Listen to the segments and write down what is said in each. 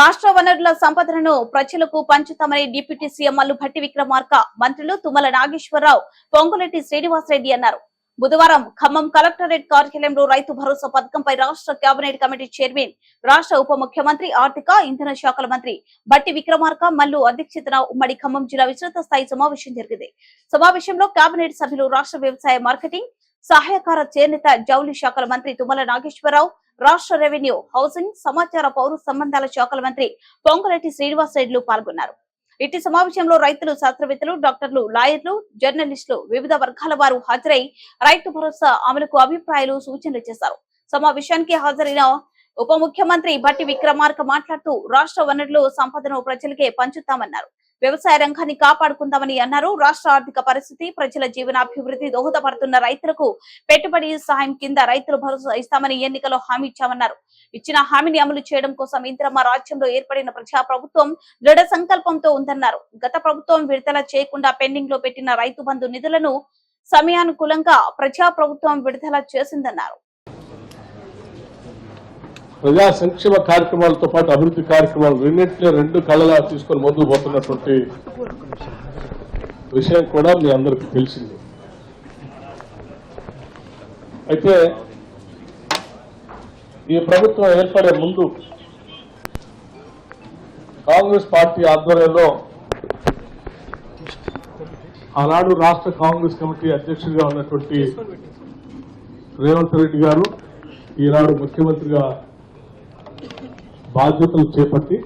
రాష్ట్ర వనరుల సంపదను ప్రజలకు పంచుతామని డిప్యూటీ సీఎం మల్లు భట్టి విక్రమార్క, మంత్రులు తుమ్మల నాగేశ్వరరావు, పొంగులేటి శ్రీనివాసరెడ్డి అన్నారు. బుధవారం ఖమ్మం కలెక్టరేట్ కార్యాలయంలో రైతు భరోసా పథకంపై రాష్ట్ర కేబినెట్ కమిటీ చైర్మన్, రాష్ట్ర ఉప ముఖ్యమంత్రి, ఆర్థిక, ఇంధన శాఖల మంత్రి భట్టి విక్రమార్క, మల్లు అధ్యక్షతన ఉమ్మడి ఖమ్మం జిల్లా విస్తృత స్థాయి సమావేశం జరిగింది. సమావేశంలో కేబినెట్ సభ్యులు, రాష్ట్ర వ్యవసాయ, మార్కెటింగ్, సహాయకార, చేనేత, జౌళి శాఖల మంత్రి తుమ్మల నాగేశ్వరరావు, రాష్ట్ర రెవెన్యూ, హౌసింగ్, సమాచార, పౌర సంబంధాల శాఖల మంత్రి పొంగులేటి శ్రీనివాసరెడ్డిలు పాల్గొన్నారు. ఇట్టి సమావేశంలో రైతులు, శాస్త్రవేత్తలు, డాక్టర్లు, లాయర్లు, జర్నలిస్టులు, వివిధ వర్గాల వారు హాజరై రైతు భరోసా అమలుకు అభిప్రాయాలు, సూచనలు చేశారు. సమావేశానికి హాజరైన ఉప ముఖ్యమంత్రి భట్టి విక్రమార్క మాట్లాడుతూ రాష్ట్ర వనరులు సంపదను ప్రజలకే పంచుతామన్నారు. వ్యవసాయ రంగాన్ని కాపాడుకుందామని అన్నారు. రాష్ట్ర ఆర్థిక పరిస్థితి, ప్రజల జీవనాభివృద్ధి దోహదపడుతున్న రైతులకు పెట్టుబడి సహాయం కింద రైతులు భరోసా ఇస్తామని ఎన్నికల్లో హామీ ఇచ్చామన్నారు. ఇచ్చిన హామీని అమలు చేయడం కోసం ఇందిరమ్మ రాజ్యంలో ఏర్పడిన ప్రజా ప్రభుత్వం దృఢ సంకల్పంతో ఉందన్నారు. గత ప్రభుత్వం విడుదల చేయకుండా పెండింగ్ లో పెట్టిన రైతు బంధు నిధులను సమయానుకూలంగా ప్రజా ప్రభుత్వం విడుదల చేసిందన్నారు. ప్రజా సంక్షేమ కార్యక్రమాలతో పాటు అభివృద్ధి కార్యక్రమాలు రెండింటిలో రెండు కళ్ళలా తీసుకొని ముందుకు పోతున్నటువంటి విషయం కూడా మీ అందరికీ తెలిసింది. అయితే ఈ ప్రభుత్వం ఏర్పడే ముందు కాంగ్రెస్ పార్టీ ఆధ్వర్యంలో ఆనాడు రాష్ట్ర కాంగ్రెస్ కమిటీ అధ్యక్షుడిగా ఉన్నటువంటి రేవంత్ రెడ్డి గారు ఈనాడు ముఖ్యమంత్రిగా బాధ్యతలు చేపట్టి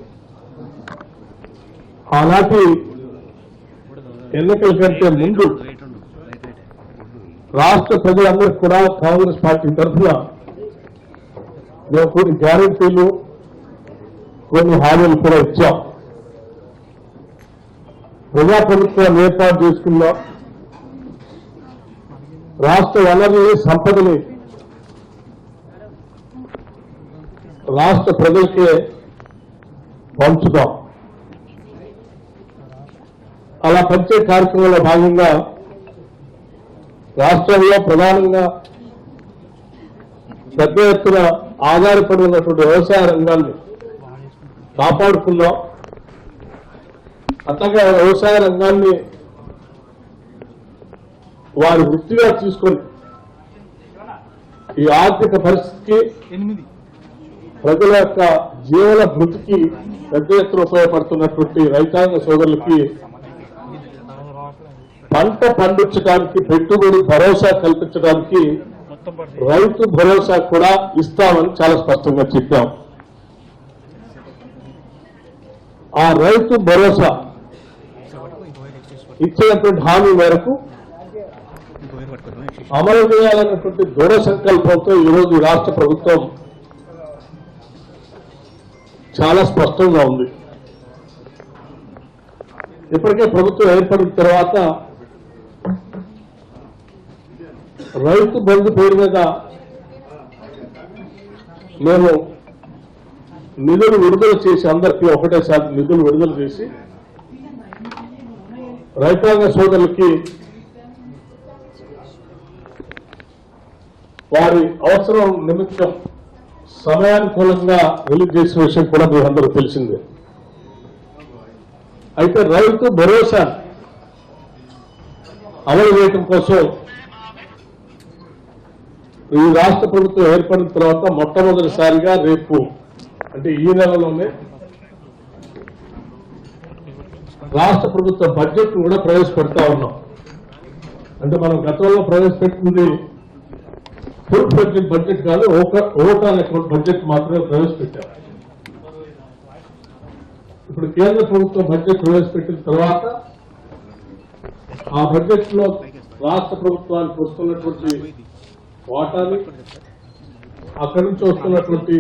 ఆనాటి ఎన్నికల కంటే ముందు రాష్ట్ర ప్రజలందరికీ కూడా కాంగ్రెస్ పార్టీ తరఫున మేము కొన్ని గ్యారెంటీలు, కొన్ని హామీలు కూడా ఇచ్చాం. ప్రజాప్రభుత్వాన్ని ఏర్పాటు చేసుకున్నాం. రాష్ట్ర వనరులని, సంపదని రాష్ట్ర ప్రజలకే పంచుతాం. అలా పంచే కార్యక్రమంలో భాగంగా రాష్ట్రంలో ప్రధానంగా పెద్ద ఎత్తున ఆధారపడి ఉన్నటువంటి వ్యవసాయ రంగాన్ని కాపాడుకుందాం. అట్లాగే వ్యవసాయ రంగాన్ని వారి వృత్తిగా తీసుకొని ఈ ఆర్థిక పరిస్థితికి, ప్రజల యొక్క జీవన భృతికి పెద్ద ఎత్తున ఉపయోగపడుతున్నటువంటి రైతాంగ సోదరులకి పంట పండించడానికి, పెట్టుబడి భరోసా కల్పించడానికి రైతు భరోసా కూడా ఇస్తామని చాలా స్పష్టంగా చెప్పాం. ఆ రైతు భరోసా ఇచ్చినటువంటి హామీ మేరకు అమలు చేయాలన్నటువంటి దృఢ సంకల్పంతో ఈరోజు రాష్ట్ర ప్రభుత్వం చాలా స్పష్టంగా ఉంది. ఇప్పటికే ప్రభుత్వం ఏర్పడిన తర్వాత రైతు బంధు పేరు మీద మేము నిధులు విడుదల చేసి, అందరికీ ఒకటేసారి నిధులు విడుదల చేసి రైతాంగ సోదరులకి వారి అవసరం నిమిత్తం సమయానుకూలంగా రిలీజ్ చేసిన విషయం కూడా మీ అందరూ తెలిసిందే. అయితే రైతు భరోసా అమలు చేయడం కోసం ఈ రాష్ట్ర ప్రభుత్వం ఏర్పడిన తర్వాత మొట్టమొదటిసారిగా రేపు, అంటే ఈ నెలలోనే రాష్ట్ర ప్రభుత్వ బడ్జెట్ కూడా ప్రవేశపెడతా ఉన్నాం. అంటే మనం గతంలో ప్రవేశపెట్టింది ఫుల్ ఫ్లెడ్జెడ్ బడ్జెట్ కాదు, ఓవరాల్ అకౌంట్ బడ్జెట్ మాత్రమే ప్రవేశపెట్టాం. ఇప్పుడు కేంద్ర ప్రభుత్వం బడ్జెట్ ప్రవేశపెట్టిన తర్వాత ఆ బడ్జెట్ లో రాష్ట్ర ప్రభుత్వానికి వస్తున్నటువంటి వాటాని, అక్కడి నుంచి వస్తున్నటువంటి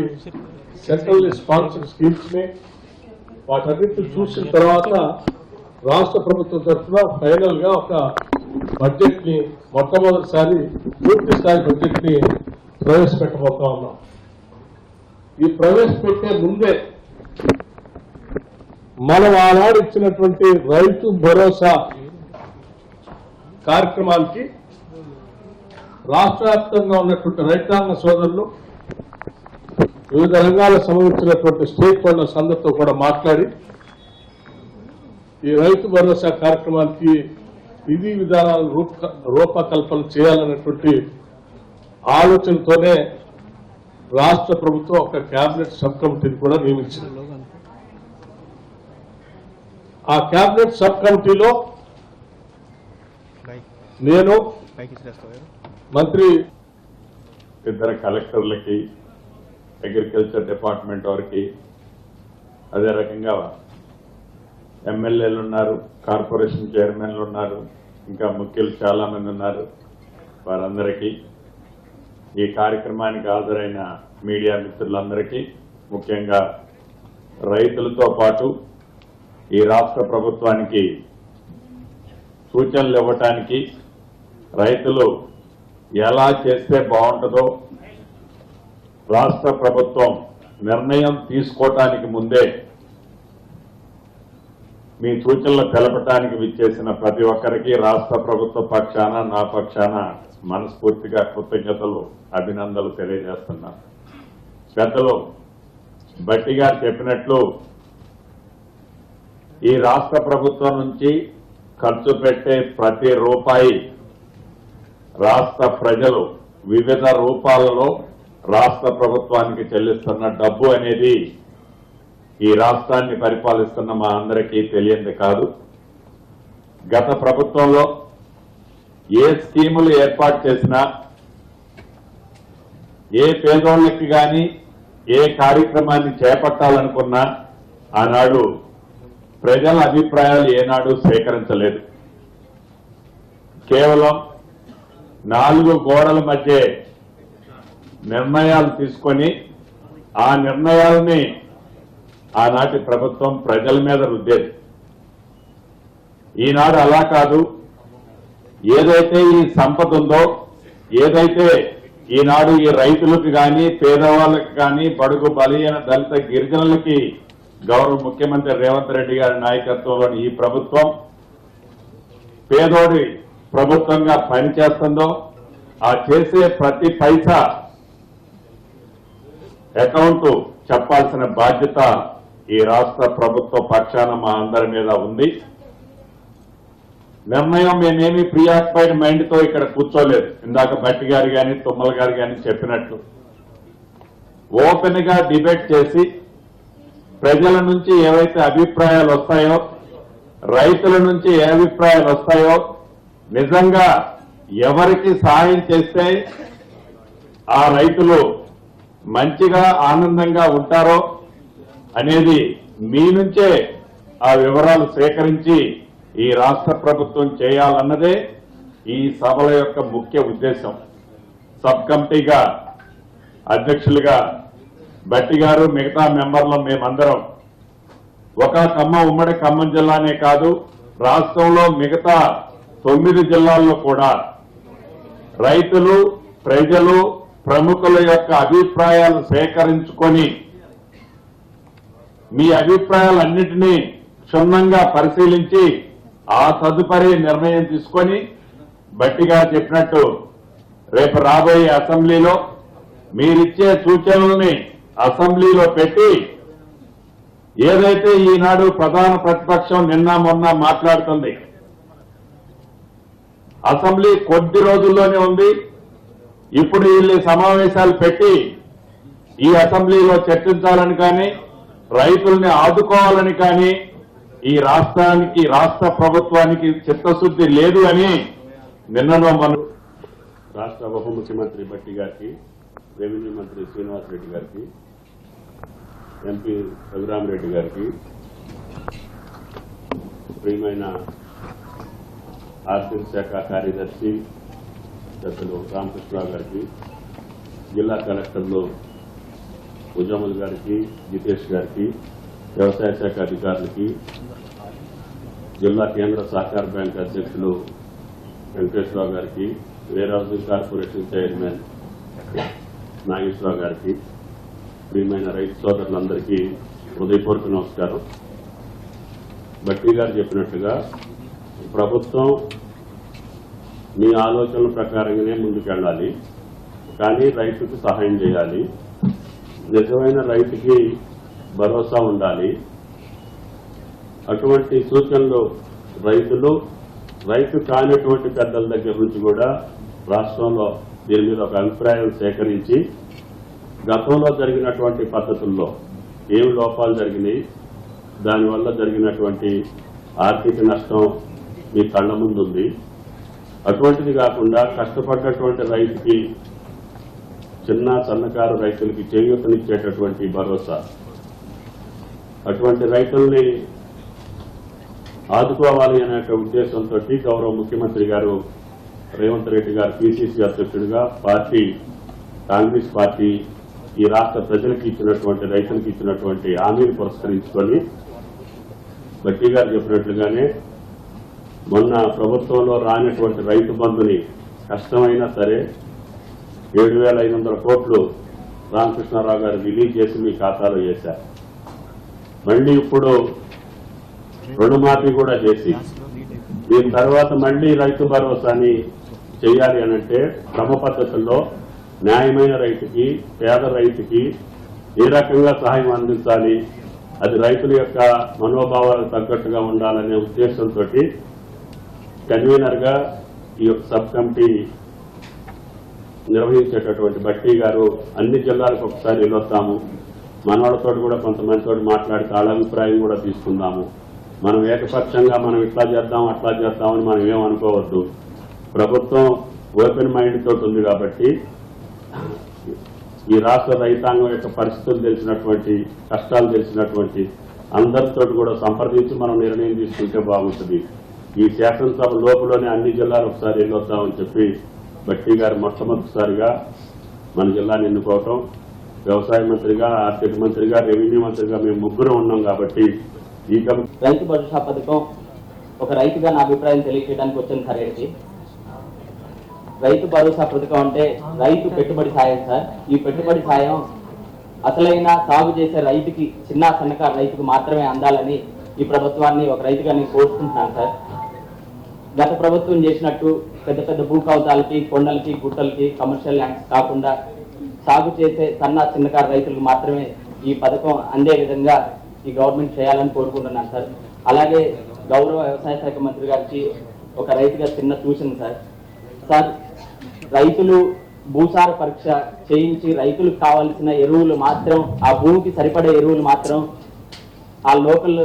సెంట్రల్ స్పాన్సర్ స్కీమ్స్ ని, వాటన్నిటిని చూసిన తర్వాత రాష్ట్ర ప్రభుత్వం తరఫున ఫైనల్ గా ఒక బడ్జెట్ ని, మొట్టమొదటిసారి పూర్తి స్థాయి బడ్జెట్ ని ప్రవేశపెట్టబోతా ఉన్నాం. ఈ ప్రవేశపెట్టే ముందే మనం ఆనాడు ఇచ్చినటువంటి రైతు భరోసా కార్యక్రమానికి రాష్ట్ర వ్యాప్తంగా ఉన్నటువంటి రైతాంగ సోదరులు వివిధ రంగాలకు సంబంధించినటువంటి స్టేక్ హోల్డర్స్ అందరితో కూడా మాట్లాడి ఈ రైతు భరోసా కార్యక్రమానికి విధి విధానాలు రూపకల్పన చేయాలన్నటువంటి ఆలోచనతోనే రాష్ట్ర ప్రభుత్వం ఒక కేబినెట్ సబ్ కమిటీని కూడా నియమించింది. ఆ కేబినెట్ సబ్ కమిటీలో నేను మంత్రి ఇద్దరు కలెక్టర్లకి, అగ్రికల్చర్ డిపార్ట్మెంట్ వారికి, అదే రకంగా ఎమ్మెల్యేలు ఉన్నారు, కార్పొరేషన్ చైర్మన్లు ఉన్నారు, ఇంకా ముఖ్యులు చాలా మంది ఉన్నారు. వారందరికీ, ఈ కార్యక్రమానికి హాజరైన మీడియా మిత్రులందరికీ, ముఖ్యంగా రైతులతో పాటు ఈ రాష్ట్ర ప్రభుత్వానికి సూచనలు ఇవ్వటానికి, రైతులు ఎలా చేస్తే బాగుంటుందో రాష్ట్ర ప్రభుత్వం నిర్ణయం తీసుకోవటానికి ముందే మీ సూచనలు తెలపటానికి విచ్చేసిన ప్రతి ఒక్కరికి రాష్ట్ర ప్రభుత్వ పక్షాన, నా పక్షాన మనస్ఫూర్తిగా కృతజ్ఞతలు, అభినందనలు తెలియజేస్తున్నాను. పెద్దలు భట్టి గారు చెప్పినట్లు ఈ రాష్ట్ర ప్రభుత్వం నుంచి ఖర్చు పెట్టే ప్రతి రూపాయి రాష్ట్ర ప్రజలు వివిధ రూపాలలో రాష్ట్ర ప్రభుత్వానికి చెల్లిస్తున్న డబ్బు అనేది ఈ రాష్ట్రాన్ని పరిపాలిస్తున్న మా అందరికీ తెలియంది కాదు. గత ప్రభుత్వంలో ఏ స్కీములు ఏర్పాటు చేసినా, ఏ పేదోళ్ళకి కానీ ఏ కార్యక్రమాన్ని చేపట్టాలనుకున్నా ఆనాడు ప్రజల అభిప్రాయాలు ఏనాడు సేకరించలేదు. కేవలం 4 గోడల మధ్య నిర్ణయాలు తీసుకొని ఆ నిర్ణయాలని ఆనాటి ప్రభుత్వం ప్రజల మీద రుద్దేది. ఈనాడు అలా కాదు. ఏదైతే ఈ సంపద ఉందో, ఏదైతే ఈనాడు ఈ రైతులకు కానీ, పేదవాళ్ళకి కానీ, బడుగు బలహీన దళిత గిరిజనులకి గౌరవ ముఖ్యమంత్రి రేవంత్ రెడ్డి గారి నాయకత్వంలోని ఈ ప్రభుత్వం పేదోడి ప్రభుత్వంగా పనిచేస్తుందో, ఆ చేసే ప్రతి పైసా అకౌంట్ చెప్పాల్సిన బాధ్యత ఈ రాష్ట్ర ప్రభుత్వ పక్షాన మా అందరి మీద ఉంది. నిర్ణయం మేమేమి ప్రియాక్యుపైడ్ మైండ్ తో ఇక్కడ కూర్చోలేదు. ఇందాక భట్టి గారు కానీ, తుమ్మల గారు కానీ చెప్పినట్లు ఓపెన్ గా డిబేట్ చేసి ప్రజల నుంచి ఏవైతే అభిప్రాయాలు వస్తాయో, రైతుల నుంచి ఏ అభిప్రాయాలు వస్తాయో, నిజంగా ఎవరికి సహాయం చేస్తే ఆ రైతులు మంచిగా ఆనందంగా ఉంటారో అనేది మీ నుంచే ఆ వివరాలు సేకరించి ఈ రాష్ట్ర ప్రభుత్వం చేయాలన్నదే ఈ సభల యొక్క ముఖ్య ఉద్దేశం. సబ్ కమిటీగా అధ్యక్షులుగా భట్టి గారు, మిగతా మెంబర్లు మేమందరం ఒక ఉమ్మడి ఖమ్మం జిల్లానే కాదు, రాష్ట్రంలో మిగతా 9 జిల్లాల్లో కూడా రైతులు, ప్రజలు, ప్రముఖుల యొక్క అభిప్రాయాలు సేకరించుకొని మీ అభిప్రాయాలన్నింటినీ క్షుణ్ణంగా పరిశీలించి ఆ తదుపరి నిర్ణయం తీసుకొని భట్టిగా చెప్పినట్టు రేపు రాబోయే అసెంబ్లీలో మీరిచ్చే సూచనల్ని అసెంబ్లీలో పెట్టి ఏదైతే ఈనాడు ప్రధాన ప్రతిపక్షం నిన్న మొన్న మాట్లాడుతుంది, అసెంబ్లీ కొద్ది రోజుల్లోనే ఉంది. ఇప్పుడు వీళ్ళు సమావేశాలు పెట్టి ఈ అసెంబ్లీలో చర్చించాలని కానీ, రైతుల్ని ఆదుకోవాలని కానీ ఈ రాష్ట్రానికి, రాష్ట్ర ప్రభుత్వానికి చిత్తశుద్ధి లేదు అని నిన్ననో మన రాష్ట్ర ఉప ముఖ్యమంత్రి భట్టి గారికి, రెవెన్యూ మంత్రి శ్రీనివాస్ రెడ్డి గారికి, ఎంపీ రఘురామరెడ్డి గారికి, ప్రియమైన ఆర్థిక శాఖ కార్యదర్శి పెద్దలు రామకృష్ణరావు గారికి, జిల్లా కలెక్టర్లు ఉజాముల్ గారికి, జితేష్ గారికి, వ్యవసాయ శాఖ అధికారులకి, జిల్లా కేంద్ర సహకార బ్యాంక్ అధ్యక్షులు వెంకటేశ్వరరావు గారికి, warehousing corporation chairman Nageswararao గారికి, ప్రియమైన రైతు సోదరులందరికీ హృదయపూర్వక నమస్కారం. భట్టి గారు చెప్పినట్టుగా ప్రభుత్వం మీ ఆలోచనల ప్రకారంగానే ముందుకెళ్ళాలి, కానీ రైతుకు సహాయం చేయాలి. నిజమైన రైతుకి భరోసా ఉండాలి. అటువంటి సూచనలు రైతు కానిటువంటి పెద్దల దగ్గర నుంచి కూడా రాష్ట్రంలో దీని మీద ఒక అభిప్రాయం సేకరించి గతంలో జరిగినటువంటి పద్ధతుల్లో ఏమి లోపాలు జరిగినాయి, దానివల్ల జరిగినటువంటి ఆర్థిక నష్టం మీ కళ్ళ ముందుంది. అటువంటిది కాకుండా కష్టపడ్డటువంటి రైతుకి, చిన్న సన్నకారు రైతులకి చేయూతనిచ్చేటటువంటి భరోసా, అటువంటి రైతుల్ని ఆదుకోవాలి అనే ఉద్దేశంతో గౌరవ ముఖ్యమంత్రి గారు రేవంత్ రెడ్డి గారు పిసిసి అధ్యక్షుడిగా కాంగ్రెస్ పార్టీ ఈ రాష్ట్ర ప్రజలకు ఇచ్చినటువంటి, రైతులకు ఇచ్చినటువంటి హామీని పురస్కరించుకొని బట్టి గారు చెప్పినట్లుగానే మొన్న ప్రభుత్వంలో రానటువంటి రైతు బంధుని కష్టమైనా సరే 7,500 కోట్లు రామకృష్ణారావు గారు రిలీజ్ చేసి మీ ఖాతాలో వేశారు. మళ్ళీ ఇప్పుడు రుణమాఫీ కూడా చేసి దీని తర్వాత మళ్లీ రైతు భరోసాని చేయాలి అనంటే క్రమ పద్ధతుల్లో న్యాయమైన రైతుకి, పేద రైతుకి ఏ రకంగా సహాయం అందించాలి, అది రైతుల యొక్క మనోభావాలకు తగ్గట్టుగా ఉండాలనే ఉద్దేశంతో కన్వీనర్ గా ఈ యొక్క సబ్ కమిటీ నిర్వహించేటటువంటి బట్టి గారు అన్ని జిల్లాలకు ఒకసారి వెళ్ళొస్తాము, మనవాళ్ళతో కూడా కొంతమందితో మాట్లాడి వాళ్ళ అభిప్రాయం కూడా తీసుకుందాము. మనం ఏకపక్షంగా మనం ఇట్లా చేద్దాం అట్లా చేద్దామని మనం ఏమనుకోవద్దు. ప్రభుత్వం ఓపెన్ మైండ్ తోటి ఉంది కాబట్టి ఈ రాష్ట్ర రైతాంగం యొక్క పరిస్థితులు తెలిసినటువంటి, కష్టాలు తెలిసినటువంటి అందరితో కూడా సంప్రదించి మనం నిర్ణయం తీసుకుంటే బాగుంటుంది. ఈ శాసనసభ లోపలనే అన్ని జిల్లాలు ఒకసారి వెళ్ళొద్దామని చెప్పి బట్టి గారు మొట్టమొదటిసారిగా మన జిల్లాని ఎన్నుకోవటం, వ్యవసాయ మంత్రిగా, ఆర్థిక మంత్రిగా, రెవెన్యూ మంత్రిగా మేము ముగ్గురు ఉన్నాం కాబట్టి ఈ రైతు భరోసా పథకం ఒక రైతుగా నా అభిప్రాయం తెలియజేయడానికి వచ్చింది సార్. ఏంటి రైతు భరోసా పథకం అంటే రైతు పెట్టుబడి సాయం సార్. ఈ పెట్టుబడి సాయం అసలైన సాగు చేసే రైతుకి, చిన్న సన్నకారు రైతుకు మాత్రమే అందాలని ఈ ప్రభుత్వాన్ని ఒక రైతుగా నేను కోరుకుంటున్నాను సార్. గత ప్రభుత్వం చేసినట్టు పెద్ద పెద్ద భూ కవతాలకి, కొండలకి, గుట్టలకి, కమర్షియల్ ల్యాండ్స్ కాకుండా సాగు చేసే చిన్నకారు రైతులకు మాత్రమే ఈ పథకం అందే విధంగా ఈ గవర్నమెంట్ చేయాలని కోరుకుంటున్నాను సార్. అలాగే గౌరవ వ్యవసాయ శాఖ మంత్రి గారికి ఒక రైతుగా చిన్న సూచన సార్. రైతులు భూసార పరీక్ష చేయించి రైతులకు కావాల్సిన ఎరువులు మాత్రం, ఆ భూమికి సరిపడే ఎరువులు మాత్రం ఆ లోకల్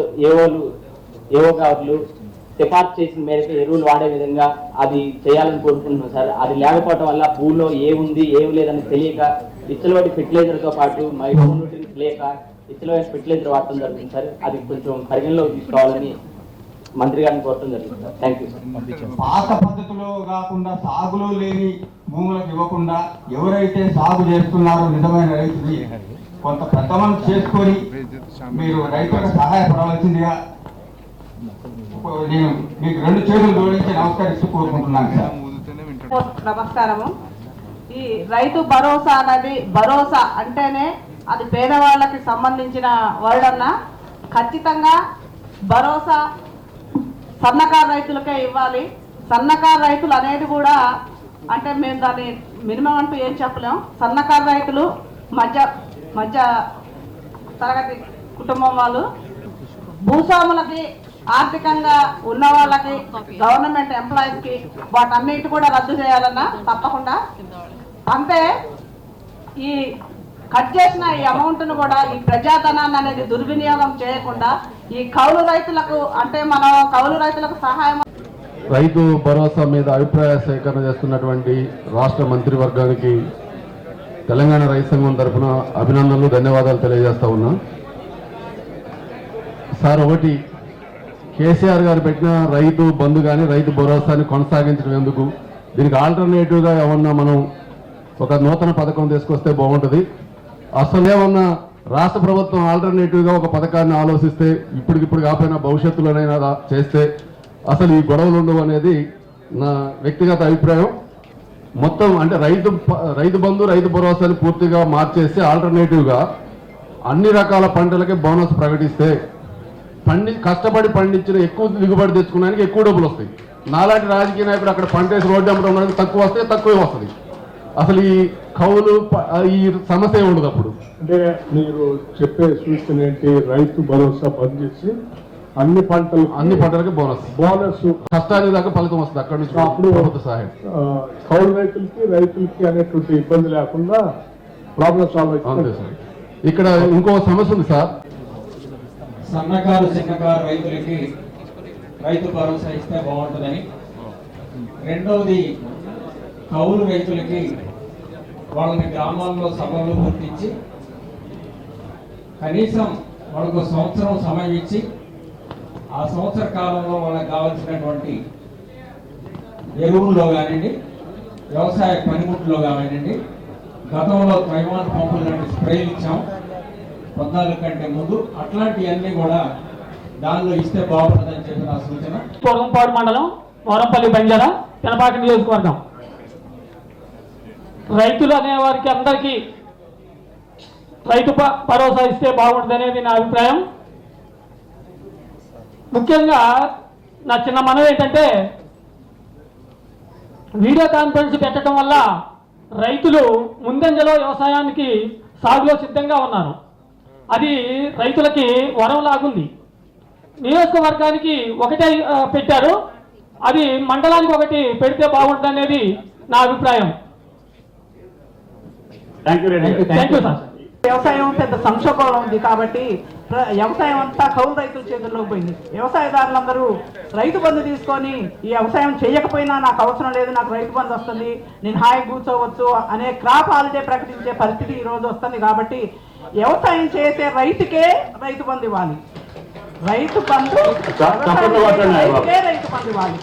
ఏవో గారు సిఫార్సు చేసిన మేరకు ఎరువులు వాడే విధంగా అది చేయాలని కోరుకుంటున్నాం సార్. అది లేకపోవడం వల్ల భూమిలో ఏముంది ఏమి లేదని తెలియక ఇచ్చలవాడి ఫెర్టిలైజర్తో పాటు మైక్రోన్యూట్రియన్స్ లేక ఇచ్చలవాడి ఫెర్టిలైజర్ వాడటం జరుగుతుంది సార్. అది కొంచెం పరిగణలోకి తీసుకోవాలని మంత్రి గారిని కోరటం జరుగుతుంది సార్. Thank you sir. పాత పద్ధతిలో కాకుండా సాగులో లేని భూములకు ఇవ్వకుండా ఎవరైతే సాగు చేస్తున్నారో నిజమైన రైతుని కొంత పెద్దమనం చేసుకొని మీరు రైతులకు సహాయపడవలసిందిగా నేను మీకు 2 చేతులు జోడించి నమస్కరిస్తూ కోరుకుంటున్నాను సార్. నమస్కారము. ఈ రైతు భరోసా అనేది, భరోసా అంటేనే అది పేదవాళ్ళకి సంబంధించిన వర్డ్ అన్న, ఖచ్చితంగా భరోసా సన్నకారు రైతులకే ఇవ్వాలి. సన్నకారు రైతులు అనేది కూడా అంటే మేము దాన్ని మినిమం అంటూ ఏం చెప్పలేం. సన్నకారు రైతులు మధ్య తరగతి కుటుంబం వాళ్ళు, భూస్వాములకి, ఆర్థికంగా ఉన్న వాళ్ళకి, గవర్నమెంట్ ఎంప్లాయీస్ కి వాటన్నిటి కూడా రద్దు చేయాలన్నా తప్పకుండా. అంతే ఈ కట్ చేసిన ఈ అమౌంట్ ను కూడా ఈ ప్రజాధనాన్ని అనేది దుర్వినియోగం చేయకుండా ఈ కౌలు రైతులకు, అంటే మనం కౌలు రైతులకు సహాయం. రైతు భరోసా మీద అభిప్రాయ సేకరణ చేస్తున్నటువంటి రాష్ట్ర మంత్రివర్గానికి తెలంగాణ రైతు సంఘం తరఫున అభినందనలు, ధన్యవాదాలు తెలియజేస్తా ఉన్నా. సార్, ఒకటి కేసీఆర్ గారు పెట్టిన రైతు బంధు కానీ రైతు భరోసాని కొనసాగించడం ఎందుకు? దీనికి ఆల్టర్నేటివ్గా ఏమన్నా మనం ఒక నూతన పథకం తీసుకొస్తే బాగుంటుంది. అసలేమన్నా రాష్ట్ర ప్రభుత్వం ఆల్టర్నేటివ్గా ఒక పథకాన్ని ఆలోచిస్తే ఇప్పటికిప్పుడు కాకపోయినా భవిష్యత్తులోనైనా చేస్తే అసలు ఈ గొడవలు ఉండవు అనేది నా వ్యక్తిగత అభిప్రాయం. మొత్తం అంటే రైతు బంధు, రైతు భరోసాని పూర్తిగా మార్చేసి ఆల్టర్నేటివ్గా అన్ని రకాల పంటలకి బోనస్ ప్రకటిస్తే కష్టపడి పండించిన ఎక్కువ దిగుబడి తెచ్చుకోవడానికి ఎక్కువ డబ్బులు వస్తాయి. నాలాంటి రాజకీయ నాయకుడు అక్కడ పంటేసి రోడ్డు అమ్మడం తక్కువ వస్తే తక్కువే వస్తుంది. అసలు ఈ కౌలు ఈ సమస్య ఉండదు అప్పుడు. అంటే మీరు చెప్పే సూచన ఏంటి? రైతు భరోసా బంద్ చేసి అన్ని పంటలకి బోనస్ కష్టానికి దాకా ఫలితం వస్తుంది అక్కడ నుంచి అప్పుడు ప్రభుత్వ సహాయం. కౌలు రైతులకి అనేటువంటి ఇబ్బంది లేకుండా ప్రాబ్లం సాల్వ్ అవుతుంది సార్. ఇక్కడ ఇంకో సమస్య ఉంది సార్. సన్నకారు చిన్నకారు రైతులకి రైతు భరోసా ఇస్తే బాగుంటుందని, రెండవది కౌలు రైతులకి వాళ్ళని గ్రామాల్లో సభలు గుర్తించి కనీసం వాళ్ళకు సంవత్సరం సమయం ఇచ్చి ఆ సంవత్సర కాలంలో వాళ్ళకి కావాల్సినటువంటి ఎరువుల్లో కానివ్వండి, వ్యవసాయ పనిముట్లో కానివ్వండి, గతంలో తైవాన్ పంపులు లాంటి స్ప్రేలు ఇచ్చాం 14 కంటే ముందు, అట్లాంటివన్నీ కూడా దానిలో ఇస్తే బాగుంటుందని చెప్పి నా సూచన. పొరంపాడు మండలం వరంపల్లి బంజారా పెనపాక నియోజకవర్గం. రైతులు అనేవారికి అందరికీ రైతు భరోసా ఇస్తే బాగుంటుంది అనేది నా అభిప్రాయం. ముఖ్యంగా నా చిన్న మనవి ఏంటంటే, వీడియో కాన్ఫరెన్స్ పెట్టడం వల్ల రైతులు ముందంజలో వ్యవసాయానికి సాగులో సిద్ధంగా ఉన్నారు. అది రైతులకి వరం లాగుంది. నియోజకవర్గానికి ఒకటే పెట్టారు, అది మండలానికి ఒకటి పెడితే బాగుంటుంది అనేది నా అభిప్రాయం. Thank you sir. వ్యవసాయం పెద్ద సంక్షోభంలో ఉంది కాబట్టి వ్యవసాయం అంతా కౌలు రైతుల చేతుల్లో పోయింది. వ్యవసాయదారులందరూ రైతు బంధు తీసుకొని ఈ వ్యవసాయం చేయకపోయినా నాకు అవసరం లేదు, నాకు రైతు బంధు వస్తుంది, నేను హాయి కూర్చోవచ్చు అనే క్రాప్ హాలిడే ప్రకటించే పరిస్థితి ఈ రోజు వస్తుంది. కాబట్టి వ్యవసాయం చేసే రైతుకే రైతు బంధు ఇవ్వాలి. రైతు బంధు రైతు బంధు ఇవ్వాలి.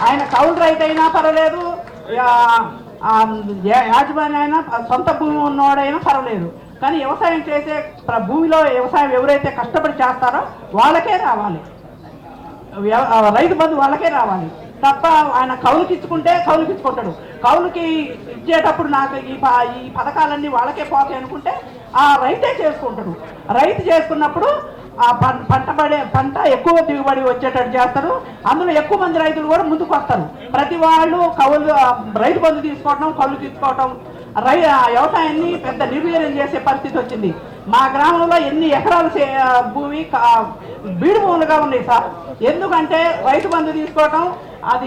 ఆయన కౌలు రైతు అయినా పర్వాలేదు, యాజమాన్య అయినా, సొంత భూమి ఉన్నవాడైనా పర్వాలేదు, కానీ వ్యవసాయం చేసే భూమిలో వ్యవసాయం ఎవరైతే కష్టపడి చేస్తారో వాళ్ళకే రావాలి, రైతు బంధు వాళ్ళకే రావాలి తప్ప ఆయన కౌలుకి ఇచ్చుకుంటే కౌలుకి ఇచ్చుకుంటాడు. కౌలుకి ఇచ్చేటప్పుడు నాకు ఈ పథకాలన్నీ వాళ్ళకే పోతాయి అనుకుంటే ఆ రైతే చేసుకుంటాడు. రైతు చేసుకున్నప్పుడు ఆ పంట ఎక్కువ దిగుబడి వచ్చేటట్టు చేస్తారు. అందులో ఎక్కువ మంది రైతులు కూడా ముందుకు వస్తారు. ప్రతి వాళ్ళు కౌలు రైతు బంధు తీసుకోవటం, కౌలు తీసుకోవటం, వ్యవసాయాన్ని పెద్ద నిర్వీర్యం చేసే పరిస్థితి వచ్చింది. మా గ్రామంలో ఎన్ని ఎకరాలు భూమి బీడు భూములుగా ఉన్నాయి సార్. ఎందుకంటే రైతు బంధు తీసుకోవటం, అది